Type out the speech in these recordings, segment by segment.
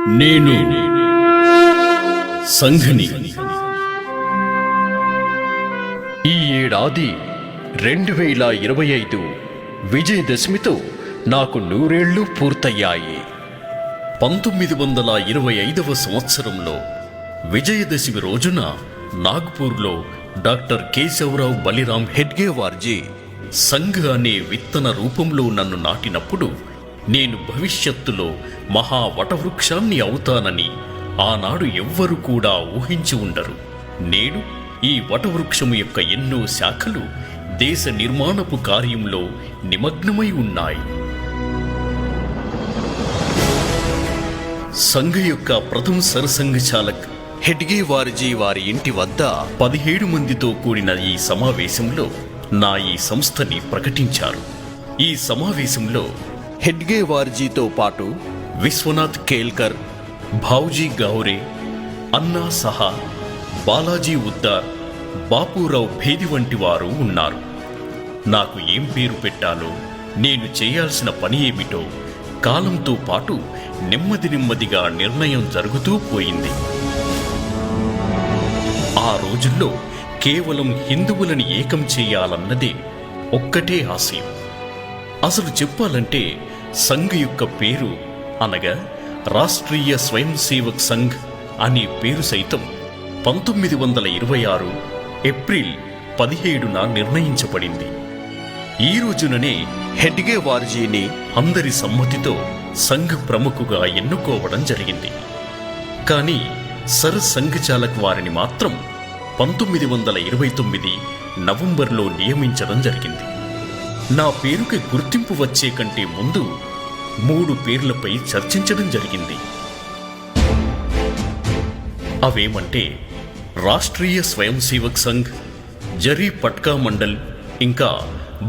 నేను సంఘని. ఈ ఏడాది 2025 విజయదశమితో నాకు 100 ఏళ్లు పూర్తయ్యాయి. 1925వ సంవత్సరంలో విజయదశమి రోజున నాగ్పూర్లో డాక్టర్ కేశవరావు బలిరామ్ హెడ్గేవార్జీ సంఘ్ అనే విత్తన రూపంలో నన్ను నాటినప్పుడు నేను భవిష్యత్తులో మహా వటవృక్షాన్ని అవుతానని ఆనాడు ఎవ్వరు కూడా ఊహించి ఉండరు. నేడు ఈ వటవృక్షము యొక్క ఎన్నో శాఖలు దేశ నిర్మాణపు కార్యంలో నిమగ్నమై ఉన్నాయి. సంఘ్ యొక్క ప్రథమ సరసంఘ చాలక్ హెడ్గేవార్జీ వారి ఇంటి వద్ద 17 మందితో కూడిన ఈ సమావేశంలో నా ఈ సంస్థని ప్రకటించారు. ఈ సమావేశంలో హెడ్గేవార్జీతో పాటు విశ్వనాథ్ కేల్కర్, భావ్జీ గౌరే, అన్నా సహా, బాలాజీ ఉద్దార్, బాపూరావు భేది వంటి వారు ఉన్నారు. నాకు ఏం పేరు పెట్టాలో, నేను చేయాల్సిన పని ఏమిటో కాలంతో పాటు నెమ్మదిగా నిర్ణయం జరుగుతూ పోయింది. ఆ రోజుల్లో కేవలం హిందువులని ఏకం చేయాలన్నదే ఒక్కటే ఆశయం. అసలు చెప్పాలంటే సంఘ్ యొక్క పేరు అనగా రాష్ట్రీయ స్వయం సేవక్ సంఘ్ అనే పేరు సైతం 1926 ఏప్రిల్ 17న నిర్ణయించబడింది. ఈ రోజుననే హెడ్గేవార్జీని అందరి సమ్మతితో సంఘ్ ప్రముఖుగా ఎన్నుకోవడం జరిగింది. కానీ సర్ సంఘ్ చాలక్ వారిని మాత్రం 1929 నవంబర్లో నియమించడం జరిగింది. నా పేరుకి గుర్తింపు వచ్చే కంటే ముందు 3 పేర్లపై చర్చించడం జరిగింది. అవేమంటే రాష్ట్రీయ స్వయం సేవక్ సంఘ్, జరీ పట్కా మండల్, ఇంకా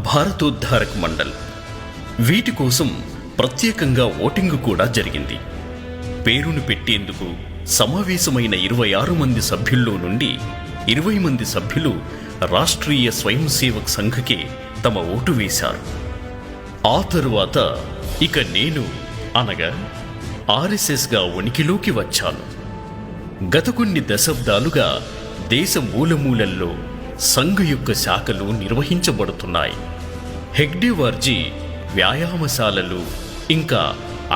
భారతోద్ధారక్ మండల్. వీటి కోసం ప్రత్యేకంగా ఓటింగ్ కూడా జరిగింది. పేరును పెట్టేందుకు సమావేశమైన 26 మంది సభ్యుల్లో నుండి 20 మంది సభ్యులు రాష్ట్రీయ స్వయం సేవక్ సంఘ్కే తమ ఓటు వేశారు. ఆ తరువాత ఇక నేను అనగా ఆర్ఎస్ఎస్గా ఉనికిలోకి వచ్చాను. గత కొన్ని దశాబ్దాలుగా దేశ మూలమూలల్లో సంఘ్ యొక్క శాఖలు నిర్వహించబడుతున్నాయి. హెగ్డేవార్జీ వ్యాయామశాలలు ఇంకా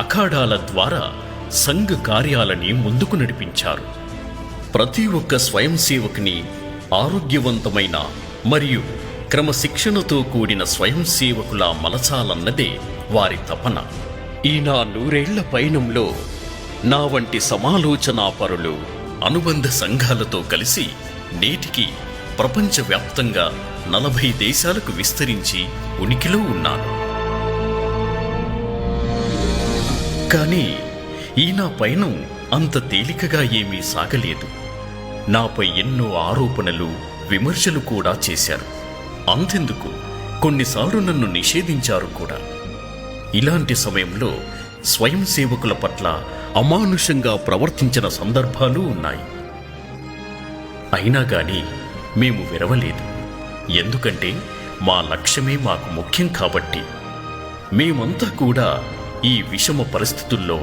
అఖాడాల ద్వారా సంఘ్ కార్యాలని ముందుకు నడిపించారు. ప్రతి ఒక్క స్వయం సేవకుని ఆరోగ్యవంతమైన మరియు క్రమశిక్షణతో కూడిన స్వయం సేవకులా మలచాలన్నదే వారి తపన. ఈ నా 100 ఏళ్ల పయనంలో నా వంటి సమాలోచనాపరులు అనుబంధ సంఘాలతో కలిసి నేటికి ప్రపంచవ్యాప్తంగా 40 దేశాలకు విస్తరించి ఉనికిలో ఉన్నాను. కానీ ఈ నా పయనం అంత తేలికగా ఏమీ సాగలేదు. నాపై ఎన్నో ఆరోపణలు, విమర్శలు కూడా చేశారు. అంతెందుకు కొన్నిసార్లు నన్ను నిషేధించారు కూడా. ఇలాంటి సమయంలో స్వయం సేవకుల పట్ల అమానుషంగా ప్రవర్తించిన సందర్భాలు ఉన్నాయి. అయినా గాని మేము విరవలేదు. ఎందుకంటే మా లక్ష్యమే మాకు ముఖ్యం కాబట్టి. మేమంతా కూడా ఈ విషమ పరిస్థితుల్లో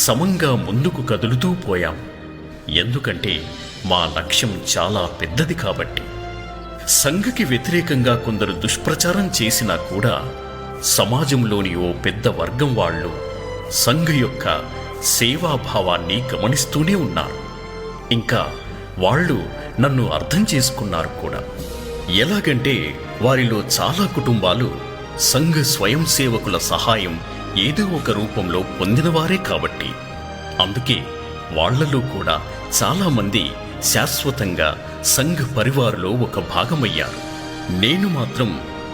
సమంగా ముందుకు కదులుతూ పోయాం. ఎందుకంటే మా లక్ష్యం చాలా పెద్దది కాబట్టి. సంఘకి వ్యతిరేకంగా కొందరు దుష్ప్రచారం చేసినా కూడా సమాజంలోని ఓ పెద్ద వర్గం వాళ్ళు సంఘ్ యొక్క సేవాభావాన్ని గమనిస్తూనే ఉన్నారు. ఇంకా వాళ్ళు నన్ను అర్థం చేసుకున్నారు కూడా. ఎలాగంటే వారిలో చాలా కుటుంబాలు సంఘ్ స్వయం సేవకుల సహాయం ఏదో ఒక రూపంలో పొందినవారే కాబట్టి. అందుకే వాళ్లలో కూడా చాలామంది శాశ్వతంగా సంఘ్ పరివారులో ఒక భాగమయ్యారు. నేను మాత్రం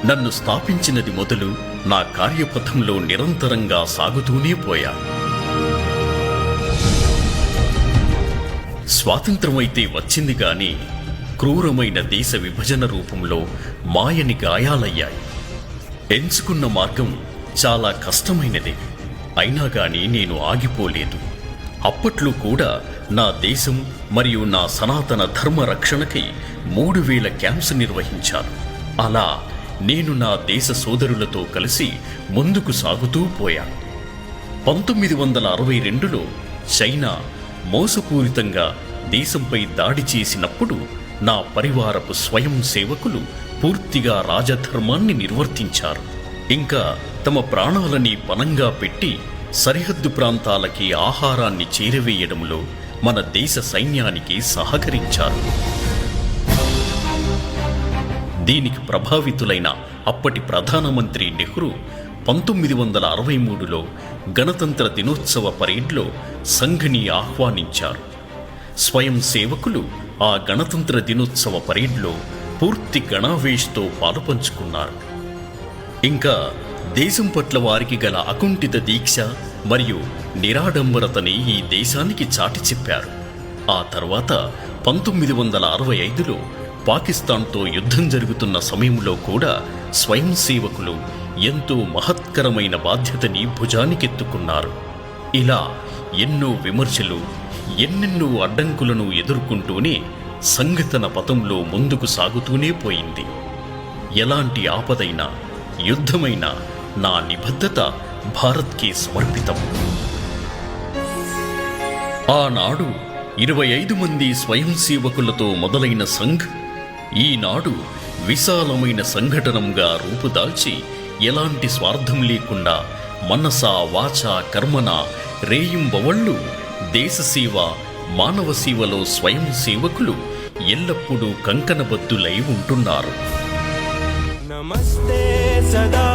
నన్ను స్థాపించినది మొదలు నా కార్యపథంలో నిరంతరంగా సాగుతూనే పోయా. స్వాతంత్రమైతే వచ్చింది గాని క్రూరమైన దేశ విభజన రూపంలో మాయని గాయాలయ్యాయి. ఎంచుకున్న మార్గం చాలా కష్టమైనదే. అయినా గాని నేను ఆగిపోలేదు. అప్పట్లో కూడా నా దేశం మరియు నా సనాతన ధర్మ రక్షణకై 3000 క్యాంప్స్ నిర్వహించాను. అలా నేను నా దేశ సోదరులతో కలిసి ముందుకు సాగుతూ పోయాను. 1962లో చైనా మోసపూరితంగా దేశంపై దాడి చేసినప్పుడు నా పరివారపు స్వయం సేవకులు పూర్తిగా రాజధర్మాన్ని నిర్వర్తించారు. ఇంకా తమ ప్రాణాలని పణంగా పెట్టి సరిహద్దు ప్రాంతాలకి ఆహారాన్ని చేరవేయడంలో మన దేశ సైన్యానికి సహకరించారు. దీనికి ప్రభావితులైన అప్పటి ప్రధానమంత్రి నెహ్రూ 1963లో గణతంత్ర దినోత్సవ పరేడ్లో సంఘ్ని ఆహ్వానించారు. స్వయం సేవకులు ఆ గణతంత్ర దినోత్సవ పరేడ్లో పూర్తి గణావేష్తో పాలుపంచుకున్నారు. ఇంకా దేశం పట్ల వారికి గల అకుంఠిత దీక్ష మరియు నిరాడంబరతని ఈ దేశానికి చాటి చెప్పారు. ఆ తర్వాత 1965లో పాకిస్తాన్తో యుద్ధం జరుగుతున్న సమయంలో కూడా స్వయం సేవకులు ఎంతో మహత్కరమైన బాధ్యతని భుజానికెత్తుకున్నారు. ఇలా ఎన్నో విమర్శలు, ఎన్నెన్నో అడ్డంకులను ఎదుర్కొంటూనే సంఘటన పథంలో ముందుకు సాగుతూనే పోయింది. ఎలాంటి ఆపదైనా, యుద్ధమైనా నా నిబద్ధత భారత్కి సమర్పితం. ఆనాడు 25 మంది స్వయం సేవకులతో మొదలైన సంఘ్ ఈనాడు విశాలమైన సంఘటనంగా రూపుదాల్చి ఎలాంటి స్వార్థం లేకుండా మనసా వాచా కర్మన రేయింబవళ్ళు దేశసేవ, మానవ సేవలో స్వయం సేవకులు ఎల్లప్పుడూ కంకణబద్ధులై ఉంటున్నారు. నమస్తే సదా